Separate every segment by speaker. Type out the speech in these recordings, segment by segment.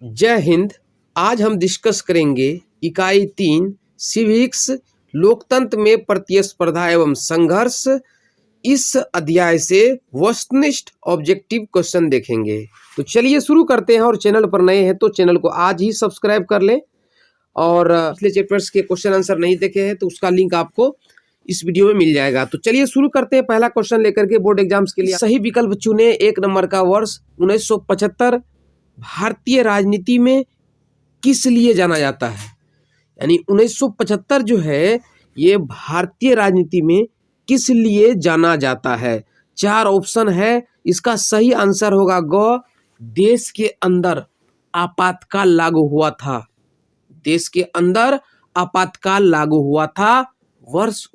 Speaker 1: जय हिंद। आज हम डिस्कस करेंगे इकाई 3 सिविक्स लोकतंत्र में प्रतिस्पर्धा एवं संघर्ष। इस अध्याय से वस्तुनिष्ठ ऑब्जेक्टिव क्वेश्चन देखेंगे। तो चलिए शुरू करते हैं। और चैनल पर नए हैं तो चैनल को आज ही सब्सक्राइब कर लें। और पिछले चैप्टर्स के क्वेश्चन आंसर नहीं देखे हैं तो उसका लिंक आपको इस वीडियो में मिल जाएगा। तो चलिए शुरू करते हैं पहला क्वेश्चन लेकर के बोर्ड एग्जाम्स के लिए। सही विकल्प चुने। 1 नंबर का वर्ष 1975 भारतीय राजनीति में किस लिए जाना जाता है? यानी 1975 जो है ये भारतीय राजनीति में किस लिए जाना जाता है? 4 ऑप्शन है। इसका सही आंसर होगा ग। देश के अंदर आपातकाल लागू हुआ था। देश के अंदर आपातकाल लागू हुआ था। वर्ष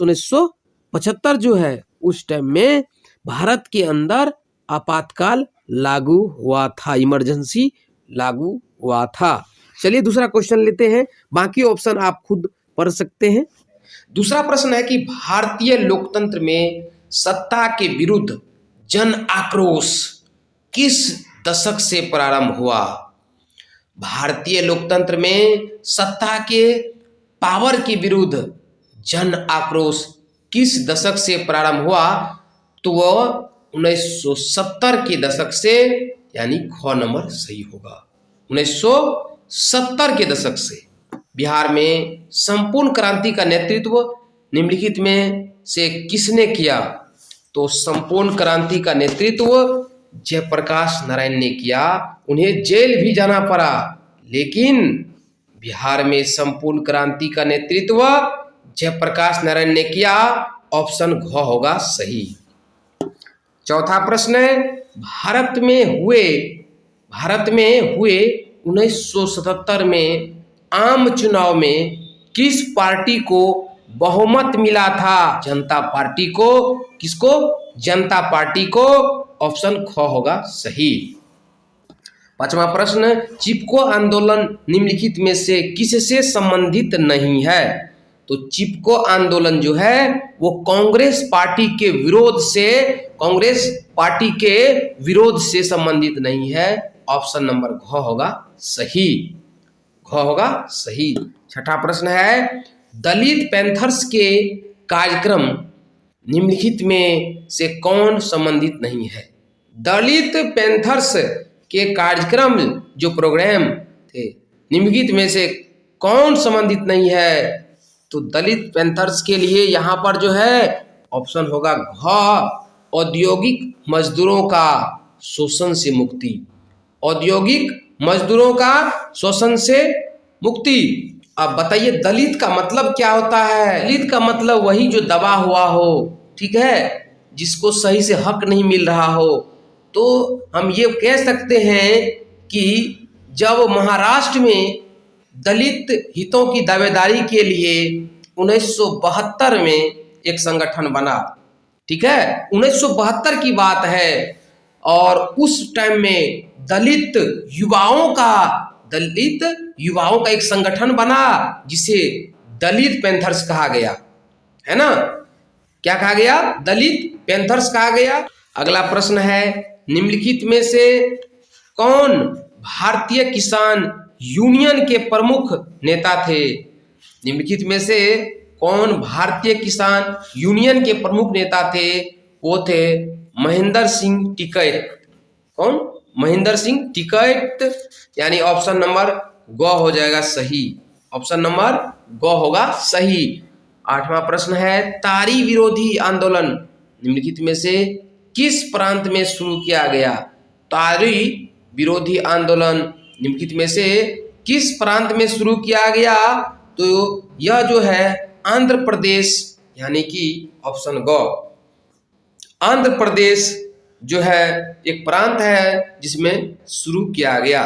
Speaker 1: 1975 जो है उस टाइम में भारत के अंदर आपातकाल लागू हुआ था, इमरजेंसी लागू हुआ था। चलिए दूसरा क्वेश्चन लेते हैं। बाकी ऑप्शन आप खुद पढ़ सकते हैं। दूसरा प्रश्न है कि भारतीय लोकतंत्र में सत्ता के विरुद्ध जन आक्रोश किस दशक से प्रारंभ हुआ? भारतीय लोकतंत्र में सत्ता के पावर के विरुद्ध जन आक्रोश किस दशक से प्रारंभ हुआ? तो वह 1970 के दशक से, यानी ख नंबर सही होगा। 1970 के दशक से। बिहार में संपूर्ण क्रांति का नेतृत्व निम्नलिखित में से किसने किया? तो संपूर्ण क्रांति का नेतृत्व जयप्रकाश नारायण ने किया। उन्हें जेल भी जाना पड़ा, लेकिन बिहार में संपूर्ण क्रांति का नेतृत्व जयप्रकाश नारायण ने किया। ऑप्शन घ होगा सही। चौथा प्रश्न है भारत में हुए 1977 में आम चुनाव में किस पार्टी को बहुमत मिला था? जनता पार्टी को। किसको? जनता पार्टी को। ऑप्शन ख होगा सही। पांचवा प्रश्न, चिपको आंदोलन निम्नलिखित में से किससे संबंधित नहीं है? तो चिपको आंदोलन जो है वो कांग्रेस पार्टी के विरोध से संबंधित नहीं है। ऑप्शन नंबर घ होगा सही। घ होगा सही। छठा प्रश्न है दलित पैंथर्स के कार्यक्रम निम्नलिखित में से कौन संबंधित नहीं है? दलित पैंथर्स के कार्यक्रम जो प्रोग्राम थे निम्नलिखित में से कौन संबंधित नहीं है? तो दलित पैंथर्स के लिए यहाँ पर जो है ऑप्शन होगा घ। औद्योगिक मजदूरों का शोषण से मुक्ति। औद्योगिक मजदूरों का शोषण से मुक्ति। अब बताइए दलित का मतलब क्या होता है? दलित का मतलब वही जो दबा हुआ हो, ठीक है, जिसको सही से हक नहीं मिल रहा हो। तो हम ये कह सकते हैं कि जब महाराष्ट्र में दलित हितों की दावेदारी के लिए 1972 में एक संगठन बना, ठीक है, 1972 की बात है। और उस टाइम में दलित युवाओं का एक संगठन बना जिसे दलित पैंथर्स कहा गया, है ना? क्या कहा गया? दलित पैंथर्स कहा गया। अगला प्रश्न है निम्नलिखित में से कौन भारतीय किसान यूनियन के प्रमुख नेता थे? निम्नलिखित में से कौन भारतीय किसान यूनियन के प्रमुख नेता थे? वो थे महेंद्र सिंह टिकैत। कौन? महेंद्र सिंह टिकैत। यानी ऑप्शन नंबर ग हो जाएगा सही। ऑप्शन नंबर ग होगा सही। आठवां प्रश्न है तारी विरोधी आंदोलन निम्नलिखित में से किस प्रांत में शुरू किया गया? तारी विरोधी आंदोलन निम्नलिखित में से किस प्रांत में शुरू किया गया? तो यह जो है आंध्र प्रदेश, यानी कि ऑप्शन ग। आंध्र प्रदेश जो है एक प्रांत है जिसमें शुरू किया गया।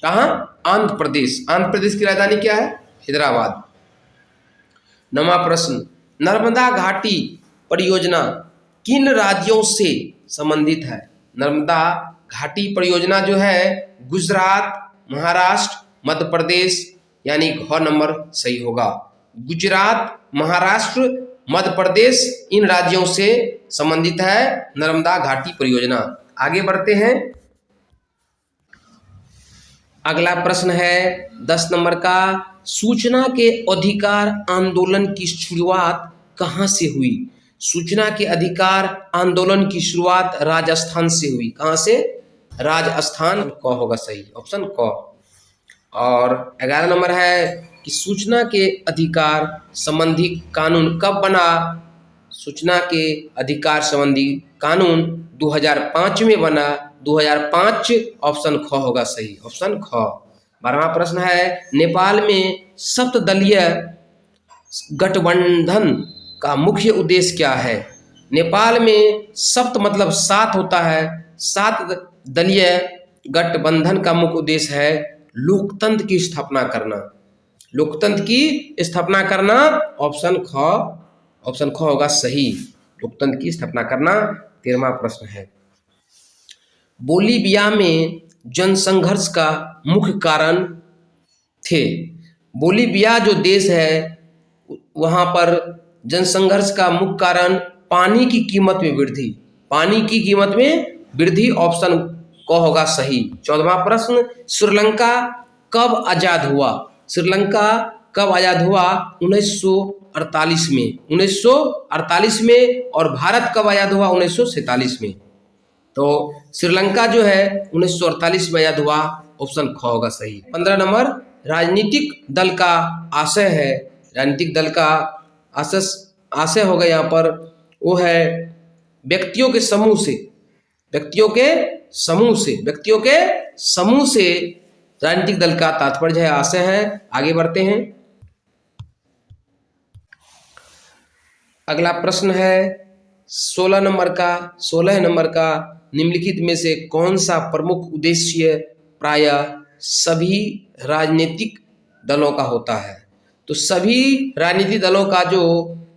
Speaker 1: कहाँ? आंध्र प्रदेश। आंध्र प्रदेश की राजधानी क्या है? हैदराबाद। नवा प्रश्न, नर्मदा घाटी परियोजना किन राज्यों से संबंधित है? नर्मदा घाटी परियोजना जो है गुजरात, महाराष्ट्र, मध्य प्रदेश, यानी घ नंबर सही होगा। गुजरात, महाराष्ट्र, मध्य प्रदेश इन राज्यों से संबंधित है नर्मदा घाटी परियोजना। आगे बढ़ते हैं। अगला प्रश्न है 10 नंबर का, सूचना के अधिकार आंदोलन की शुरुआत कहाँ से हुई? सूचना के अधिकार आंदोलन की शुरुआत राजस्थान से हुई। कहाँ से? राजस्थान। क होगा सही, ऑप्शन क। और 11 नंबर है कि सूचना के अधिकार संबंधी कानून कब बना? सूचना के अधिकार संबंधी कानून 2005 में बना। 2005, ऑप्शन ख होगा सही, ऑप्शन ख। 12वां प्रश्न है, नेपाल में सप्तदलीय गठबंधन का मुख्य उद्देश्य क्या है? नेपाल में सप्त मतलब 7 होता है, 7 दलीय गठबंधन का मुख्य उद्देश्य है लोकतंत्र की स्थापना करना। लोकतंत्र की स्थापना करना, ऑप्शन ख, ऑप्शन ख होगा सही, लोकतंत्र की स्थापना करना। 13वां प्रश्न है, बोलीविया में जनसंघर्ष का मुख्य कारण थे। बोलीविया जो देश है वहां पर जनसंघर्ष का मुख्य कारण पानी की कीमत में वृद्धि। पानी की कीमत में वृद्धि, ऑप्शन क होगा सही। 14वां प्रश्न, श्रीलंका कब आजाद हुआ? श्रीलंका कब आजाद हुआ? 1948 में। 1948 में। और भारत कब आजाद हुआ? 1947 में। तो श्रीलंका जो है 1948 में आजाद हुआ, ऑप्शन ख होगा सही। 15 नंबर, राजनीतिक दल का आशय है। राजनीतिक दल का आशय होगा यहाँ पर, वो है व्यक्तियों के समूह से। व्यक्तियों के समूह से राजनीतिक दल का तात्पर्य है, आशय है। आगे बढ़ते हैं। अगला प्रश्न है 16 नंबर का, निम्नलिखित में से कौन सा प्रमुख उद्देश्य प्रायः सभी राजनीतिक दलों का होता है? तो सभी राजनीतिक दलों का जो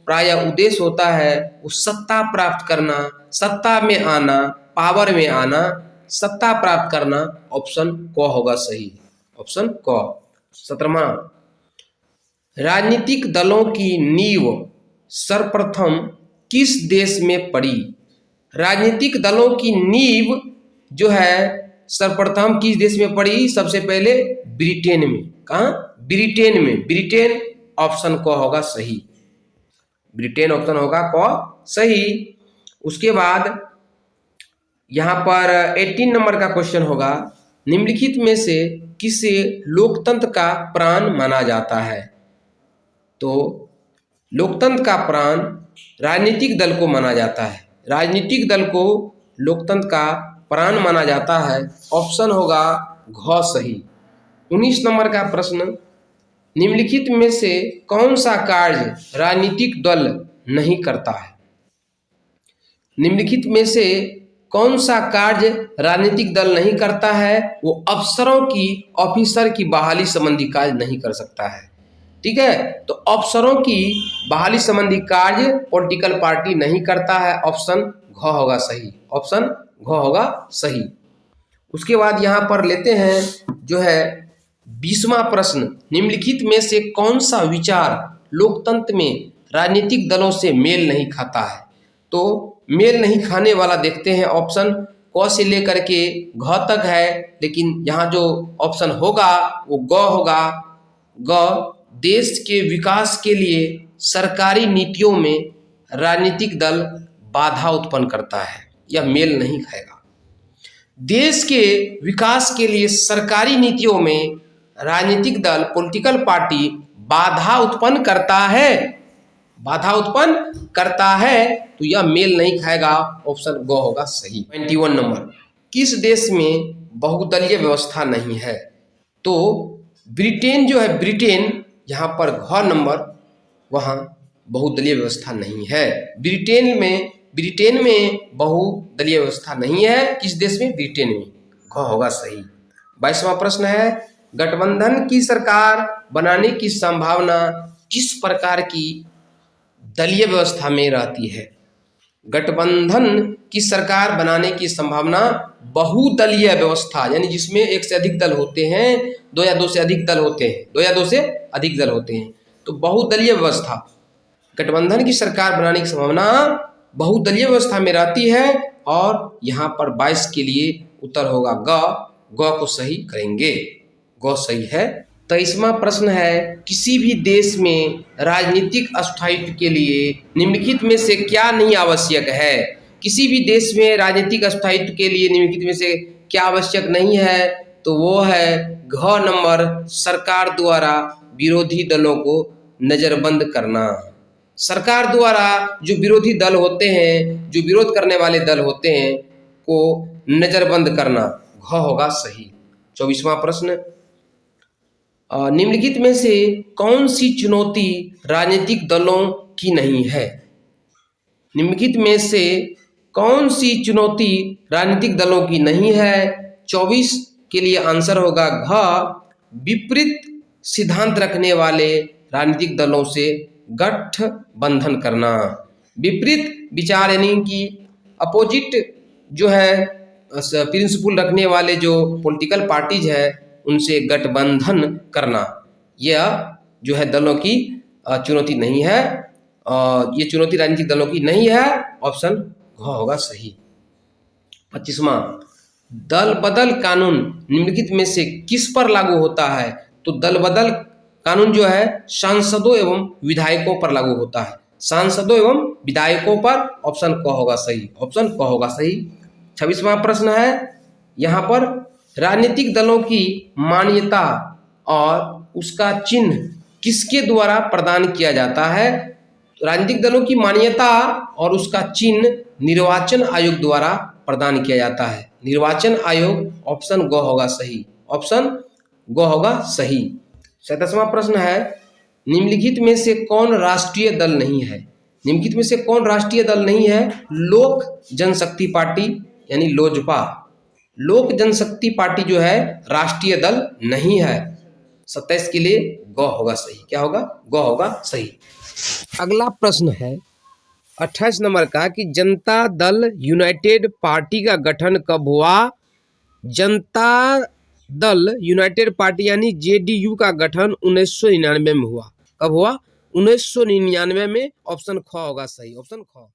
Speaker 1: प्रायः उद्देश्य होता है वो सत्ता प्राप्त करना, सत्ता में आना, पावर में आना, सत्ता प्राप्त करना, ऑप्शन क होगा सही, ऑप्शन क। 17वां, राजनीतिक दलों की नींव सर्वप्रथम किस देश में पड़ी? राजनीतिक दलों की नींव जो है सर्वप्रथम किस देश में पड़ी? सबसे पहले ब्रिटेन में। कहाँ? ब्रिटेन में। ब्रिटेन, ऑप्शन क होगा सही, ब्रिटेन ऑप्शन होगा क सही। उसके बाद यहाँ पर 18 नंबर का क्वेश्चन होगा, निम्नलिखित में से किसे लोकतंत्र का प्राण माना जाता है? तो लोकतंत्र का प्राण राजनीतिक दल को माना जाता है। राजनीतिक दल को लोकतंत्र का प्राण माना जाता है, ऑप्शन होगा घ सही। 19 नंबर का प्रश्न, निम्नलिखित में से कौन सा कार्य राजनीतिक दल नहीं करता है? निम्नलिखित में से कौन सा कार्य राजनीतिक दल नहीं करता है? वो अफसरों की, ऑफिसर की बहाली संबंधी कार्य नहीं कर सकता है। ठीक है, तो अफसरों की बहाली संबंधी कार्य पॉलिटिकल पार्टी नहीं करता है, ऑप्शन घ होगा सही, ऑप्शन घ होगा सही। उसके बाद यहाँ पर लेते हैं जो है 20वां प्रश्न, निम्नलिखित में से कौन सा विचार लोकतंत्र में राजनीतिक दलों से मेल नहीं खाता है? तो मेल नहीं खाने वाला देखते हैं, ऑप्शन क से लेकर के घ तक है, लेकिन यहाँ जो ऑप्शन होगा वो ग होगा। ग, देश के विकास के लिए सरकारी नीतियों में राजनीतिक दल बाधा उत्पन्न करता है, यह मेल नहीं खाएगा। देश के विकास के लिए सरकारी नीतियों में राजनीतिक दल, पॉलिटिकल पार्टी बाधा उत्पन्न करता है, बाधा उत्पन्न करता है, तो यह मेल नहीं खाएगा, ऑप्शन ग होगा सही। 21 नंबर, किस देश में बहुदलीय व्यवस्था नहीं है? तो ब्रिटेन जो है, ब्रिटेन, यहाँ पर घ नंबर, वहाँ बहुदलीय व्यवस्था नहीं है। ब्रिटेन में बहुदलीय व्यवस्था नहीं है। किस देश में? ब्रिटेन में, घ होगा सही। 22वां प्रश्न है, गठबंधन की सरकार बनाने की संभावना किस प्रकार की दलीय व्यवस्था में रहती है? गठबंधन की सरकार बनाने की संभावना बहुदलीय व्यवस्था, यानी जिसमें एक से अधिक दल होते हैं, दो या दो से अधिक दल होते हैं, तो बहुदलीय व्यवस्था, गठबंधन की सरकार बनाने की संभावना बहुदलीय व्यवस्था में रहती है। और यहाँ पर 22 के लिए उत्तर होगा ग को सही करेंगे। गौ सही है। 23वां प्रश्न है, किसी भी देश में राजनीतिक स्थायित्व के लिए निम्नलिखित में से क्या नहीं आवश्यक है? किसी भी देश में राजनीतिक स्थायित्व के लिए निम्नलिखित में से क्या आवश्यक नहीं है? तो वो है घ नंबर, सरकार द्वारा विरोधी दलों को नजरबंद करना। सरकार द्वारा जो विरोधी दल होते हैं, जो विरोध करने वाले दल होते हैं, को नजरबंद करना, घ होगा सही। 24वां प्रश्न, निम्नलिखित में से कौन सी चुनौती राजनीतिक दलों की नहीं है? निम्नलिखित में से कौन सी चुनौती राजनीतिक दलों की नहीं है? 24 के लिए आंसर होगा घ, विपरीत सिद्धांत रखने वाले राजनीतिक दलों से गठबंधन करना। विपरीत विचार यानी कि अपोजिट जो है प्रिंसिपल रखने वाले जो पॉलिटिकल पार्टीज है, उनसे गठबंधन करना, यह जो है दलों की चुनौती नहीं है। ये चुनौती राजनीतिक दलों की नहीं है, ऑप्शन घ होगा सही। 25वां, दल बदल कानून निम्नलिखित में से किस पर लागू होता है? तो दल बदल कानून जो है सांसदों एवं विधायकों पर लागू होता है, सांसदों एवं विधायकों पर, ऑप्शन क होगा सही, ऑप्शन क होगा सही। 26वां प्रश्न है, यहाँ पर राजनीतिक दलों की मान्यता और उसका चिन्ह किसके द्वारा प्रदान किया जाता है? राजनीतिक दलों की मान्यता और उसका चिन्ह निर्वाचन आयोग द्वारा प्रदान किया जाता है, निर्वाचन आयोग, ऑप्शन ग होगा सही, ऑप्शन ग होगा सही। 27वां प्रश्न है, निम्नलिखित में से कौन राष्ट्रीय दल नहीं है? निम्नलिखित में से कौन राष्ट्रीय दल नहीं है? लोक जनशक्ति पार्टी यानी लोजपा, लोक जनशक्ति पार्टी जो है राष्ट्रीय दल नहीं है। 27 के लिए ग होगा सही, क्या होगा? ग होगा सही। अगला प्रश्न है 28 नंबर का कि जनता दल यूनाइटेड पार्टी का गठन कब हुआ? जनता दल यूनाइटेड पार्टी यानी जेडीयू का गठन 1999 में हुआ। कब हुआ? 1999 में, ऑप्शन ख होगा सही, ऑप्शन ख।